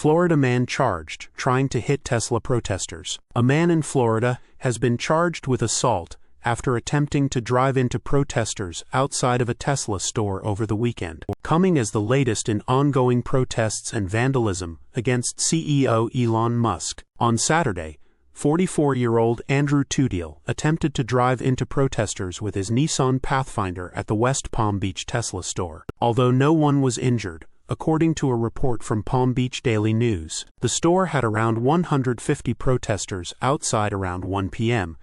Florida man charged trying to hit Tesla protesters. A man in Florida has been charged with assault after attempting to drive into protesters outside of a Tesla store over the weekend, coming as the latest in ongoing protests and vandalism against CEO Elon Musk. On Saturday, 44-year-old Andrew Tudiel attempted to drive into protesters with his Nissan Pathfinder at the West Palm Beach Tesla store. Although no one was injured, according to a report from Palm Beach Daily News, the store had around 150 protesters outside around 1 p.m.,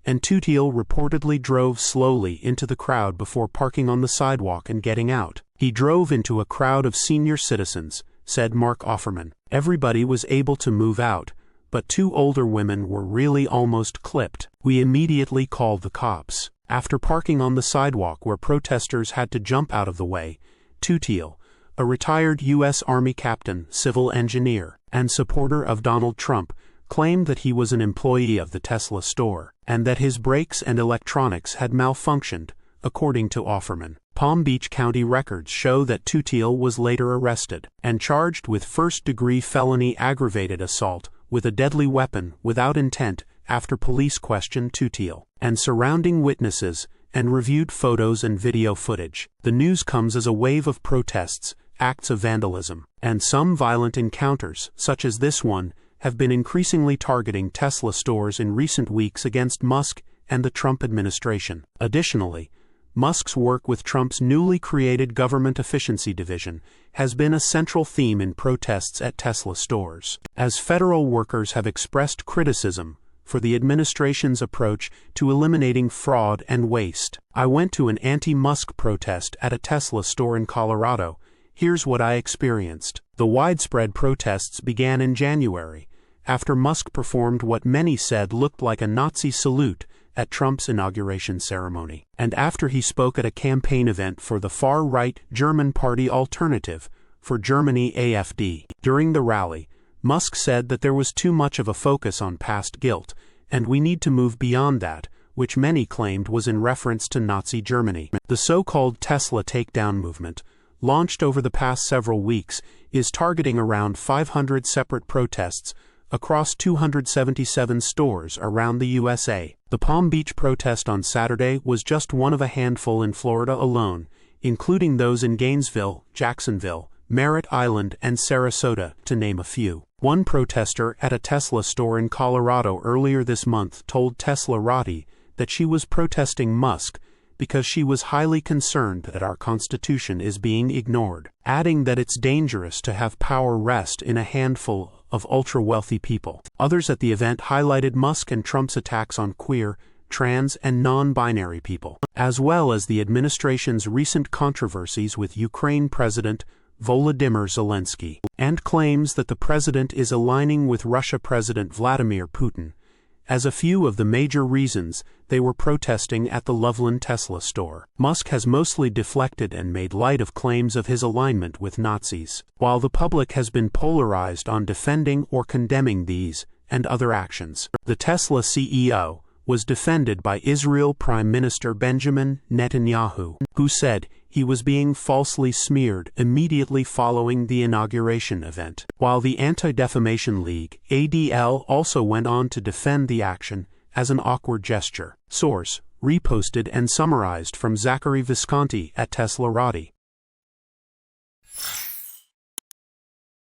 and Tudiel reportedly drove slowly into the crowd before parking on the sidewalk and getting out. He drove into a crowd of senior citizens, said Mark Offerman. Everybody was able to move out, but 2 older women were really almost clipped. We immediately called the cops. After parking on the sidewalk where protesters had to jump out of the way, Tudiel, a retired U.S. Army captain, civil engineer, and supporter of Donald Trump, claimed that he was an employee of the Tesla store, and that his brakes and electronics had malfunctioned, according to Offerman. Palm Beach County records show that Tudiel was later arrested and charged with first-degree felony aggravated assault with a deadly weapon without intent after police questioned Tudiel and surrounding witnesses and reviewed photos and video footage. The news comes as a wave of protests, acts of vandalism, and some violent encounters, such as this one, have been increasingly targeting Tesla stores in recent weeks against Musk and the Trump administration. Additionally, Musk's work with Trump's newly created Government Efficiency Division has been a central theme in protests at Tesla stores, as federal workers have expressed criticism for the administration's approach to eliminating fraud and waste. I went to an anti-Musk protest at a Tesla store in Colorado. Here's what I experienced. The widespread protests began in January, after Musk performed what many said looked like a Nazi salute at Trump's inauguration ceremony, and after he spoke at a campaign event for the far-right German party Alternative for Germany AfD. During the rally, Musk said that there was too much of a focus on past guilt, and we need to move beyond that, which many claimed was in reference to Nazi Germany. The so-called Tesla takedown movement, launched over the past several weeks, is targeting around 500 separate protests across 277 stores around the USA. The Palm Beach protest on Saturday was just one of a handful in Florida alone, including those in Gainesville, Jacksonville, Merritt Island, and Sarasota, to name a few. One protester at a Tesla store in Colorado earlier this month told teslarati that she was protesting Musk because she was highly concerned that our Constitution is being ignored, adding that it's dangerous to have power rest in a handful of ultra-wealthy people. Others at the event highlighted Musk and Trump's attacks on queer, trans, and non-binary people, as well as the administration's recent controversies with Ukraine President Volodymyr Zelensky, and claims that the president is aligning with Russia President Vladimir Putin as a few of the major reasons they were protesting at the Loveland Tesla store. Musk has mostly deflected and made light of claims of his alignment with Nazis, while the public has been polarized on defending or condemning these and other actions. The Tesla CEO was defended by Israel Prime Minister Benjamin Netanyahu, who said he was being falsely smeared immediately following the inauguration event, while the Anti-Defamation League, ADL, also went on to defend the action as an awkward gesture. Source: reposted and summarized from Zachary Visconti at teslarati.